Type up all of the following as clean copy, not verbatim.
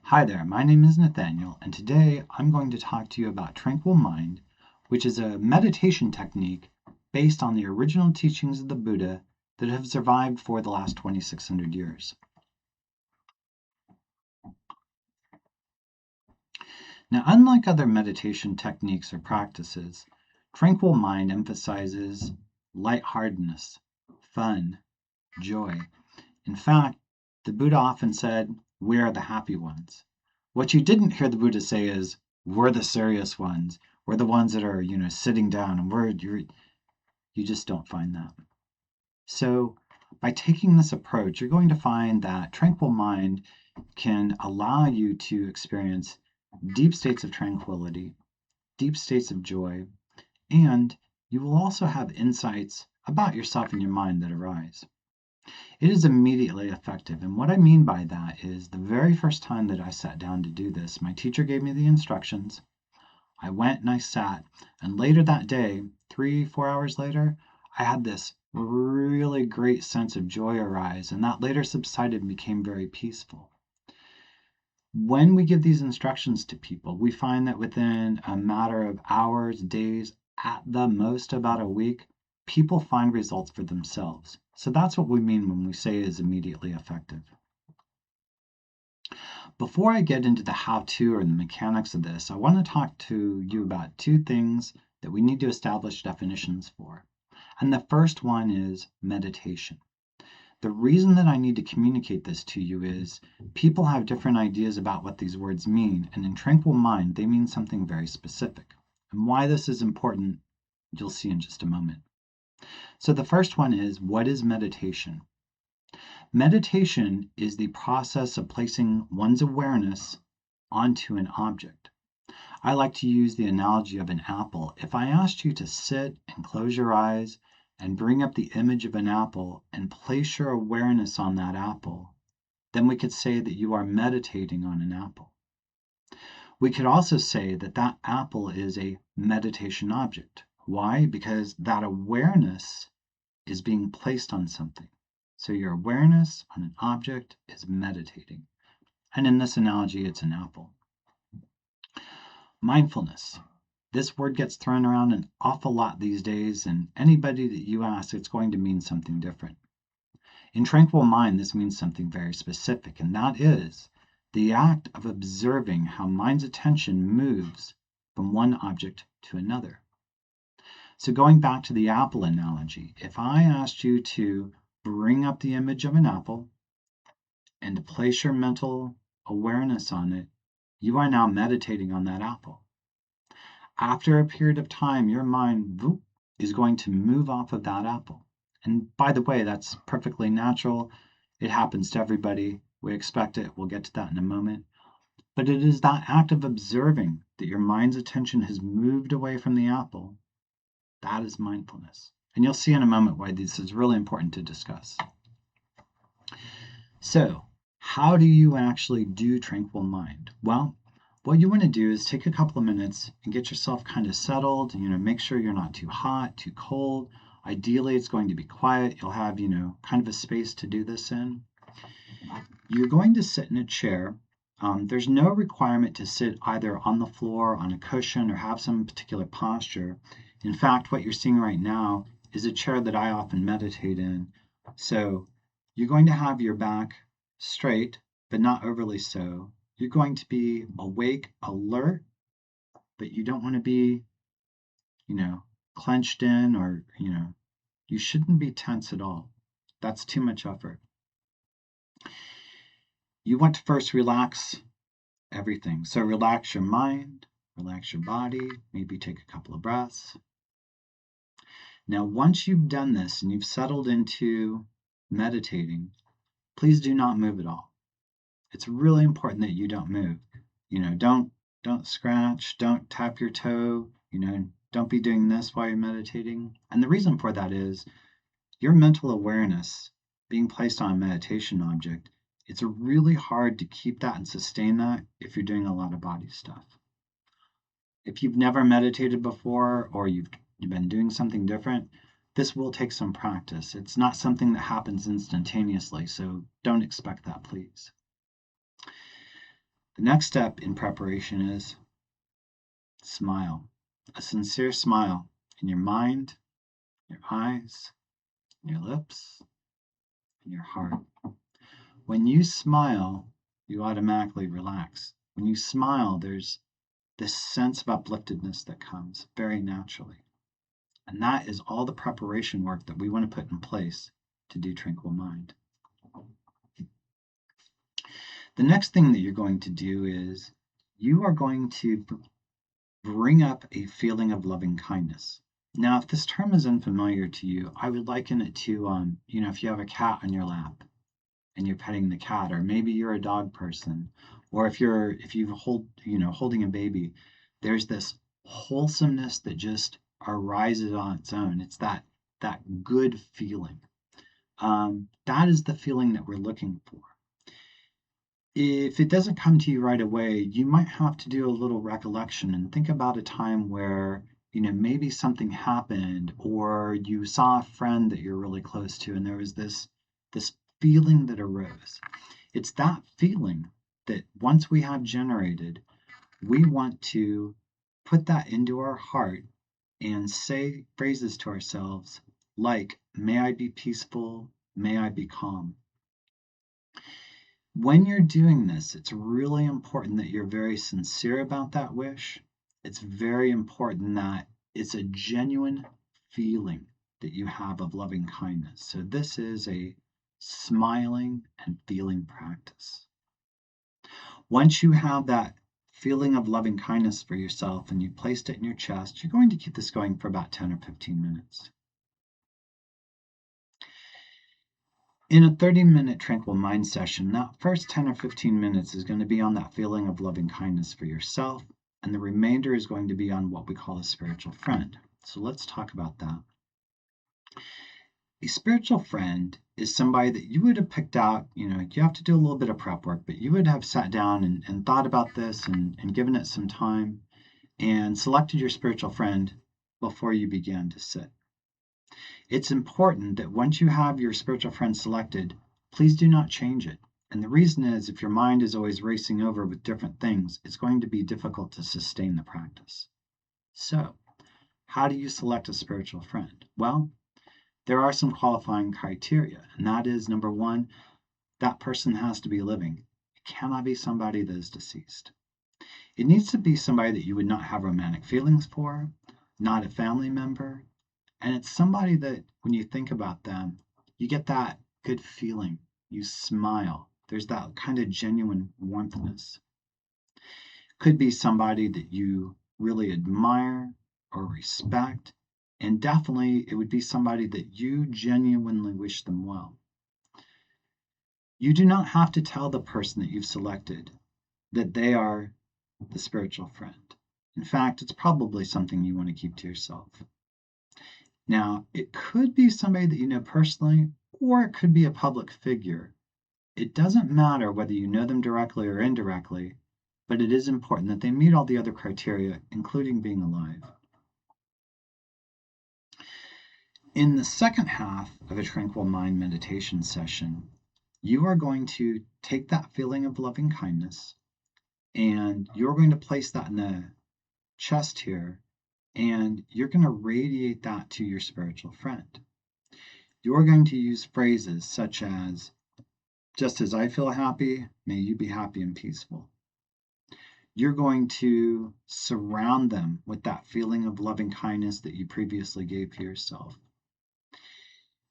Hi there, my name is Nathaniel, and today I'm going to talk to you about Tranquil Mind, which is a meditation technique based on the original teachings of the Buddha that have survived for the last 2,600 years. Now, unlike other meditation techniques or practices, Tranquil Mind emphasizes lightheartedness, fun, joy. In fact, the Buddha often said, "We are the happy ones." What you didn't hear the Buddha say is, "We're the serious ones. We're the ones that are, sitting down, and you just don't find that." So, by taking this approach, you're going to find that Tranquil Mind can allow you to experience deep states of tranquility, deep states of joy, and you will also have insights about yourself and your mind that arise. It is immediately effective, and what I mean by that is the very first time that I sat down to do this, my teacher gave me the instructions. I went and I sat, and later that day, 3, 4 hours later, I had this really great sense of joy arise, and that later subsided and became very peaceful. When we give these instructions to people, we find that within a matter of hours, days, at the most about a week, people find results for themselves. So that's what we mean when we say it is immediately effective. Before I get into the how-to or the mechanics of this, I want to talk to you about two things that we need to establish definitions for. And the first one is meditation. The reason that I need to communicate this to you is people have different ideas about what these words mean, and in Tranquil Mind, they mean something very specific. And why this is important, you'll see in just a moment. So the first one is, what is meditation? Meditation is the process of placing one's awareness onto an object. I like to use the analogy of an apple. If I asked you to sit and close your eyes and bring up the image of an apple and place your awareness on that apple, then we could say that you are meditating on an apple. We could also say that that apple is a meditation object. Why? Because that awareness is being placed on something. So your awareness on an object is meditating. And in this analogy, it's an apple. Mindfulness. This word gets thrown around an awful lot these days, and anybody that you ask, it's going to mean something different. In Tranquil Mind, this means something very specific, and that is the act of observing how mind's attention moves from one object to another. So going back to the apple analogy, if I asked you to bring up the image of an apple and to place your mental awareness on it, you are now meditating on that apple. After a period of time, your mind is going to move off of that apple. And by the way, that's perfectly natural. It happens to everybody. We expect it. We'll get to that in a moment. But it is that act of observing that your mind's attention has moved away from the apple. That is mindfulness. And you'll see in a moment why this is really important to discuss. So, how do you actually do Tranquil Mind? Well, what you want to do is take a couple of minutes and get yourself kind of settled, make sure you're not too hot, too cold. Ideally, it's going to be quiet. You'll have, kind of a space to do this in. You're going to sit in a chair. There's no requirement to sit either on the floor, on a cushion, or have some particular posture. In fact, what you're seeing right now is a chair that I often meditate in. So you're going to have your back straight, but not overly so. You're going to be awake, alert, but you don't want to be, clenched in or, you shouldn't be tense at all. That's too much effort. You want to first relax everything. So relax your mind, relax your body, maybe take a couple of breaths. Now, once you've done this and you've settled into meditating, please do not move at all. It's really important that you don't move. Don't scratch, don't tap your toe, don't be doing this while you're meditating. And the reason for that is your mental awareness being placed on a meditation object, it's really hard to keep that and sustain that if you're doing a lot of body stuff. If you've never meditated before or you've been doing something different, this will take some practice. It's not something that happens instantaneously, so don't expect that, please. The next step in preparation is smile. A sincere smile in your mind, your eyes, your lips, and your heart. When you smile, you automatically relax. When you smile, there's this sense of upliftedness that comes very naturally. And that is all the preparation work that we want to put in place to do Tranquil Mind. The next thing that you're going to do is you are going to bring up a feeling of loving kindness. Now, if this term is unfamiliar to you, I would liken it to, if you have a cat on your lap and you're petting the cat, or maybe you're a dog person, or if you holding a baby, there's this wholesomeness that just arises on its own. It's that good feeling. That is the feeling that we're looking for. If it doesn't come to you right away, you might have to do a little recollection and think about a time where, maybe something happened, or you saw a friend that you're really close to, and there was this feeling that arose. It's that feeling that once we have generated, we want to put that into our heart and say phrases to ourselves like, may I be peaceful, may I be calm. When you're doing this, it's really important that you're very sincere about that wish. It's very important that it's a genuine feeling that you have of loving kindness. So this is a smiling and feeling practice. Once you have that feeling of loving kindness for yourself and you've placed it in your chest, you're going to keep this going for about 10 or 15 minutes. In a 30-minute Tranquil Mind session, that first 10 or 15 minutes is going to be on that feeling of loving kindness for yourself, and the remainder is going to be on what we call a spiritual friend. So let's talk about that. A spiritual friend is somebody that you would have picked out, you have to do a little bit of prep work, but you would have sat down and thought about this and given it some time and selected your spiritual friend before you began to sit. It's important that once you have your spiritual friend selected, please do not change it. And the reason is, if your mind is always racing over with different things, it's going to be difficult to sustain the practice. So, how do you select a spiritual friend? Well, there are some qualifying criteria, and that is, number one, that person has to be living. It cannot be somebody that is deceased. It needs to be somebody that you would not have romantic feelings for, not a family member, and it's somebody that, when you think about them, you get that good feeling. You smile. There's that kind of genuine warmthness. Could be somebody that you really admire or respect, and definitely it would be somebody that you genuinely wish them well. You do not have to tell the person that you've selected that they are the spiritual friend. In fact, it's probably something you want to keep to yourself. Now, it could be somebody that you know personally, or it could be a public figure. It doesn't matter whether you know them directly or indirectly, but it is important that they meet all the other criteria, including being alive. In the second half of a Tranquil Mind meditation session, you are going to take that feeling of loving kindness and you're going to place that in the chest here, and you're going to radiate that to your spiritual friend. You're going to use phrases such as, just as I feel happy, may you be happy and peaceful. You're going to surround them with that feeling of loving kindness that you previously gave to yourself.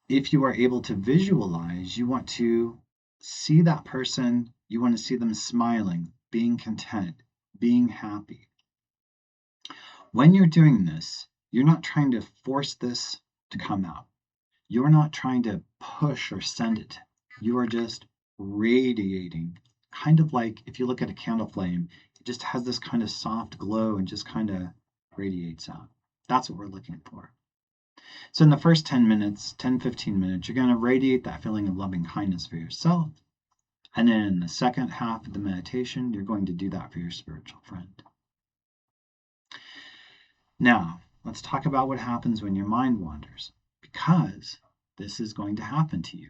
If you are able to visualize, you want to see that person, you want to see them smiling, being content, being happy. When you're doing this, you're not trying to force this to come out. You're not trying to push or send it. You are just radiating, kind of like if you look at a candle flame, it just has this kind of soft glow and just kind of radiates out. That's what we're looking for. So in the first 10 minutes, 10, 15 minutes, you're going to radiate that feeling of loving kindness for yourself. And then in the second half of the meditation, you're going to do that for your spiritual friend. Now, let's talk about what happens when your mind wanders, because this is going to happen to you.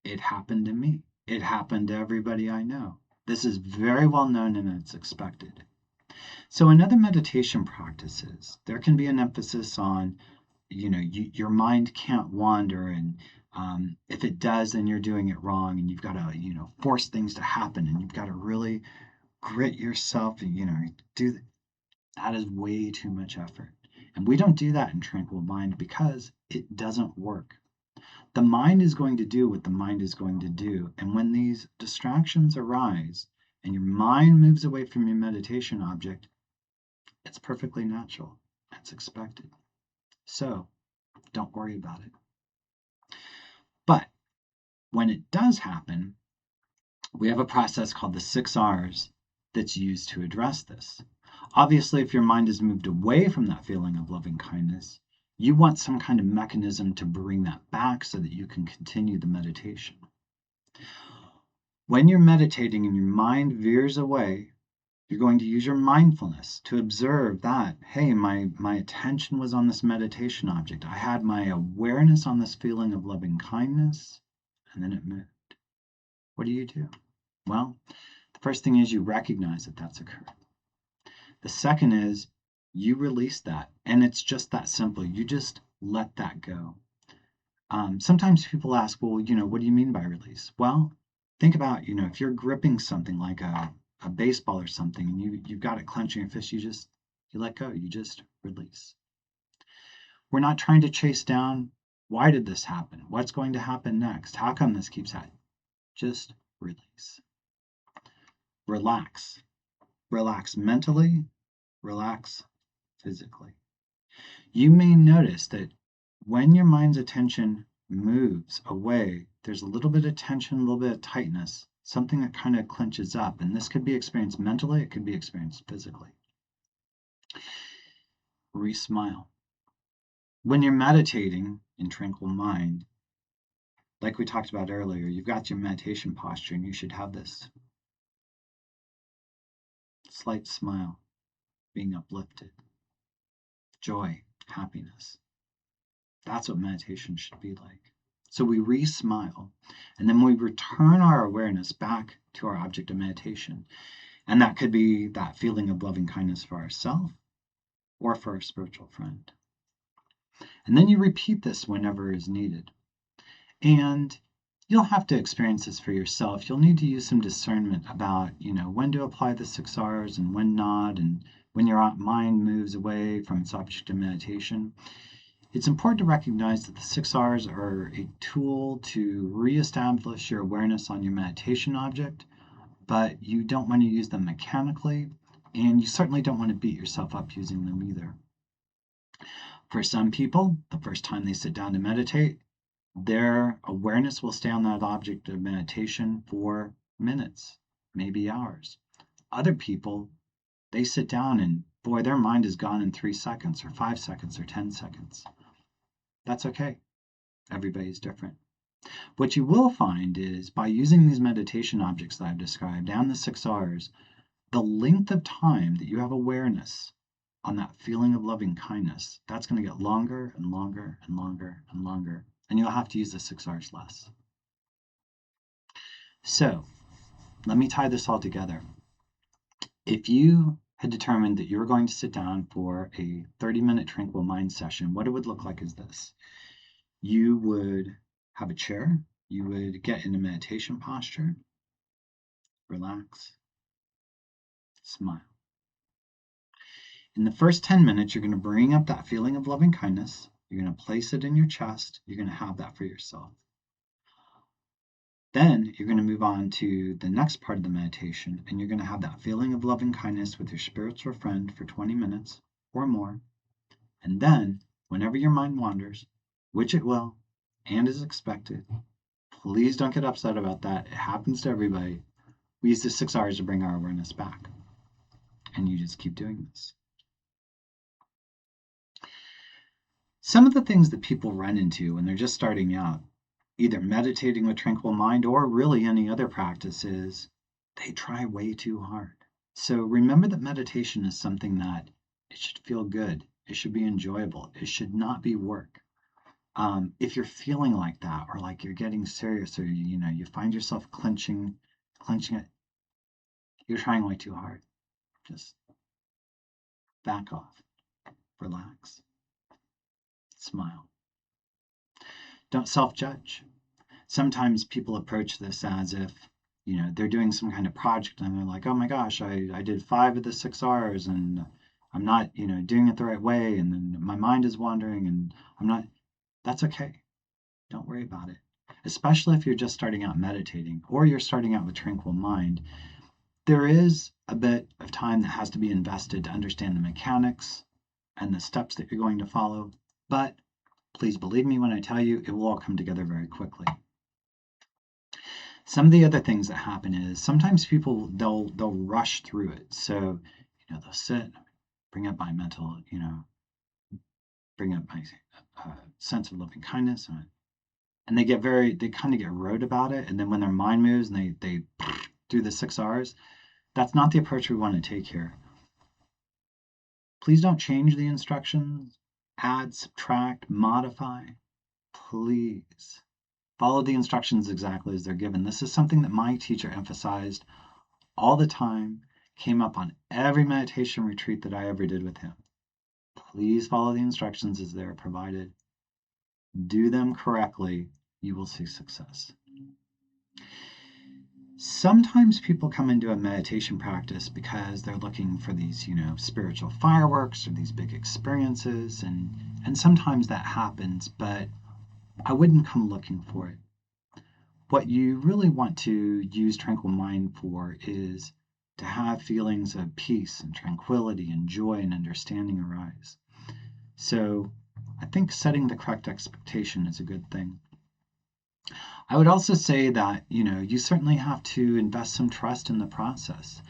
It happened to me. It happened to everybody I know. This is very well known and it's expected. So in other meditation practices, there can be an emphasis on, your mind can't wander, and if it does, then you're doing it wrong, and you've got to, force things to happen, and you've got to really grit yourself, and do that is way too much effort. And we don't do that in Tranquil Mind because it doesn't work. The mind is going to do what the mind is going to do. And when these distractions arise and your mind moves away from your meditation object, it's perfectly natural. It's expected. So don't worry about it. But when it does happen, we have a process called the 6 R's that's used to address this. Obviously, if your mind is moved away from that feeling of loving kindness, you want some kind of mechanism to bring that back so that you can continue the meditation. When you're meditating and your mind veers away, you're going to use your mindfulness to observe that, hey, my attention was on this meditation object. I had my awareness on this feeling of loving kindness, and then it moved. What do? Well, the first thing is you recognize that that's occurred. The second is you release that, and it's just that simple. You just let that go. Sometimes people ask, well, what do you mean by release? Well, think about, if you're gripping something like a baseball or something, and you've got it clenched in your fist, you let go. You just release. We're not trying to chase down, why did this happen? What's going to happen next? How come this keeps happening? Just release. Relax. Relax mentally, relax physically. You may notice that when your mind's attention moves away, there's a little bit of tension, a little bit of tightness, something that kind of clenches up. And this could be experienced mentally, it could be experienced physically. Re-smile. When you're meditating in Tranquil Mind, like we talked about earlier, you've got your meditation posture, and you should have this slight smile, being uplifted, joy, happiness. That's what meditation should be like. So we re-smile, and then we return our awareness back to our object of meditation. And that could be that feeling of loving kindness for ourselves or for our spiritual friend. And then you repeat this whenever is needed. And you'll have to experience this for yourself. You'll need to use some discernment about, when to apply the 6 R's and when not, and when your mind moves away from its object of meditation. It's important to recognize that the 6 R's are a tool to reestablish your awareness on your meditation object, but you don't want to use them mechanically, and you certainly don't want to beat yourself up using them either. For some people, the first time they sit down to meditate, their awareness will stay on that object of meditation for minutes, maybe hours. Other people, they sit down and boy, their mind is gone in 3 seconds or 5 seconds or 10 seconds. That's okay. Everybody's different. What you will find is by using these meditation objects that I've described and the 6 R's, the length of time that you have awareness on that feeling of loving kindness, that's going to get longer and longer and longer and longer. And you'll have to use the 6 R's less. So let me tie this all together. If you had determined that you were going to sit down for a 30-minute Tranquil Mind session, what it would look like is this. You would have a chair. You would get in a meditation posture. Relax. Smile. In the first 10 minutes, you're going to bring up that feeling of loving kindness. You're going to place it in your chest. You're going to have that for yourself. Then you're going to move on to the next part of the meditation, and you're going to have that feeling of loving kindness with your spiritual friend for 20 minutes or more. And then, whenever your mind wanders, which it will, and is expected, please don't get upset about that. It happens to everybody. We use the 6 R's to bring our awareness back. And you just keep doing this. Some of the things that people run into when they're just starting out, either meditating with Tranquil Mind or really any other practices, they try way too hard. So remember that meditation is something that it should feel good. It should be enjoyable. It should not be work. If you're feeling like that, or like you're getting serious, or you find yourself clenching it, You're trying way too hard. Just back off, relax, smile. Don't self-judge. Sometimes people approach this as if, they're doing some kind of project and they're like, oh my gosh, I did 5 of the 6 R's and I'm not, doing it the right way. And then my mind is wandering and I'm not, that's okay. Don't worry about it. Especially if you're just starting out meditating or you're starting out with Tranquil Mind. There is a bit of time that has to be invested to understand the mechanics and the steps that you're going to follow. But please believe me when I tell you, it will all come together very quickly. Some of the other things that happen is sometimes people they'll rush through it. So, they'll sit, bring up my mental, bring up my sense of loving kindness, and they kind of get rote about it. And then when their mind moves and they do the 6 R's, that's not the approach we want to take here. Please don't change the instructions, add, subtract, modify. Please follow the instructions exactly as they're given. This is something that my teacher emphasized all the time, came up on every meditation retreat that I ever did with him. Please follow the instructions as they're provided. Do them correctly. You will see success. Sometimes people come into a meditation practice because they're looking for these, spiritual fireworks or these big experiences, and sometimes that happens, but I wouldn't come looking for it. What you really want to use Tranquil Mind for is to have feelings of peace and tranquility and joy and understanding arise. So I think setting the correct expectation is a good thing. I would also say that, you certainly have to invest some trust in the process.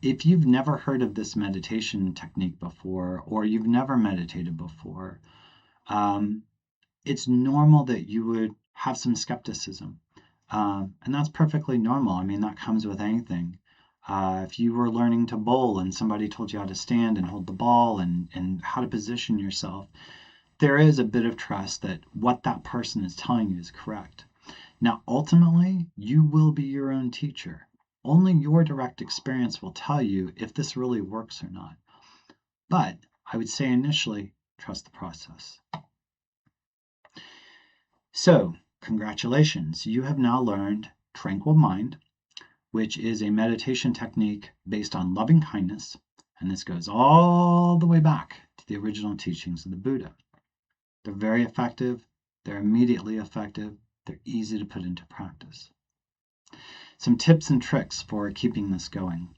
If you've never heard of this meditation technique before, or you've never meditated before, it's normal that you would have some skepticism. And that's perfectly normal. I mean, that comes with anything. If you were learning to bowl and somebody told you how to stand and hold the ball and how to position yourself, there is a bit of trust that what that person is telling you is correct. Now, ultimately, you will be your own teacher. Only your direct experience will tell you if this really works or not. But I would say initially, trust the process. So, congratulations, you have now learned Tranquil Mind, which is a meditation technique based on loving kindness, and this goes all the way back to the original teachings of the Buddha. They're very effective, they're immediately effective, they're easy to put into practice. Some tips and tricks for keeping this going.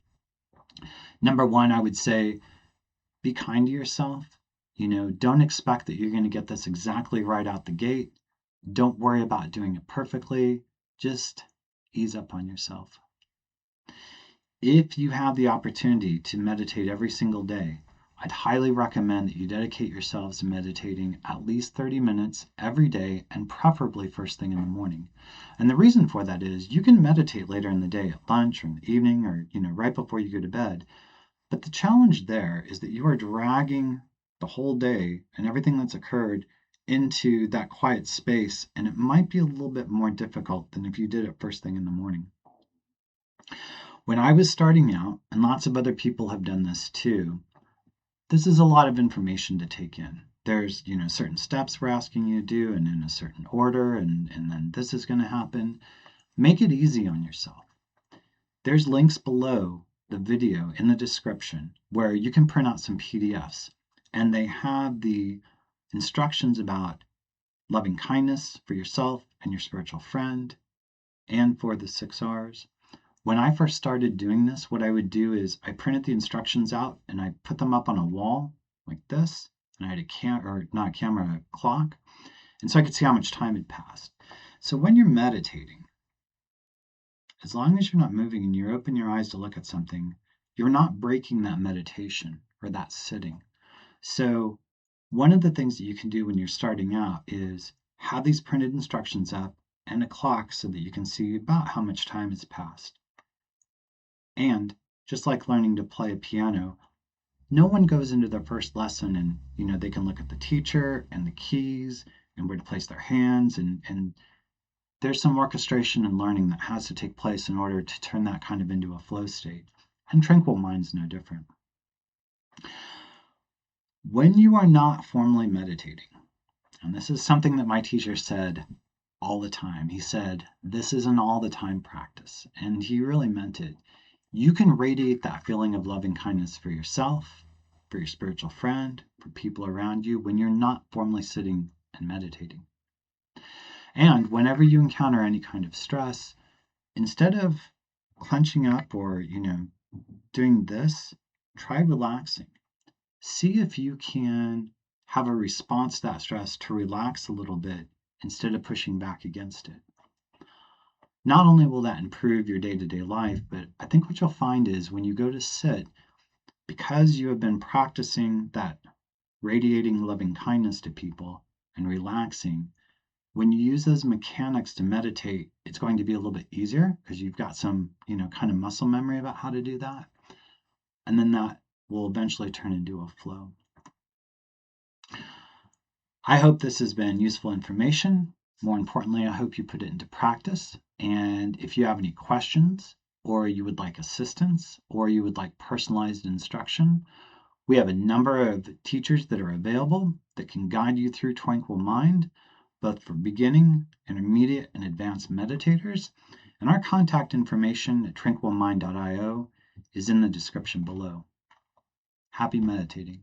Number one, I would say be kind to yourself. Don't expect that you're going to get this exactly right out the gate. Don't worry about doing it perfectly. Just ease up on yourself. If you have the opportunity to meditate every single day, I'd highly recommend that you dedicate yourselves to meditating at least 30 minutes every day, and preferably first thing in the morning. And the reason for that is you can meditate later in the day at lunch or in the evening or right before you go to bed. But the challenge there is that you are dragging the whole day and everything that's occurred into that quiet space, and it might be a little bit more difficult than if you did it first thing in the morning. When I was starting out, and lots of other people have done this too, this is a lot of information to take in. There's, certain steps we're asking you to do and in a certain order, and then this is going to happen. Make it easy on yourself. There's links below the video in the description where you can print out some PDFs, and they have the instructions about loving kindness for yourself and your spiritual friend and for the 6 R's. When I first started doing this, what I would do is I printed the instructions out and I put them up on a wall like this, and I had a clock, and so I could see how much time had passed. So when you're meditating, as long as you're not moving and you open your eyes to look at something, you're not breaking that meditation or that sitting. So one of the things that you can do when you're starting out is have these printed instructions up and a clock so that you can see about how much time has passed. And just like learning to play a piano, no one goes into their first lesson and they can look at the teacher and the keys and where to place their hands, and there's some orchestration and learning that has to take place in order to turn that kind of into a flow state. And Tranquil Mind's no different. When you are not formally meditating, and this is something that my teacher said all the time. He said, this is an all the time practice. And he really meant it. You can radiate that feeling of loving kindness for yourself, for your spiritual friend, for people around you when you're not formally sitting and meditating. And whenever you encounter any kind of stress, instead of clenching up or, doing this, try relaxing. See if you can have a response to that stress to relax a little bit instead of pushing back against it. Not only will that improve your day-to-day life, but I think what you'll find is when you go to sit, because you have been practicing that radiating loving kindness to people and relaxing, when you use those mechanics to meditate, it's going to be a little bit easier because you've got some, kind of muscle memory about how to do that. And then that will eventually turn into a flow. I hope this has been useful information. More importantly, I hope you put it into practice. And if you have any questions, or you would like assistance, or you would like personalized instruction, we have a number of teachers that are available that can guide you through Tranquil Mind, both for beginning, intermediate, and advanced meditators. And our contact information at tranquilmind.io is in the description below. Happy meditating.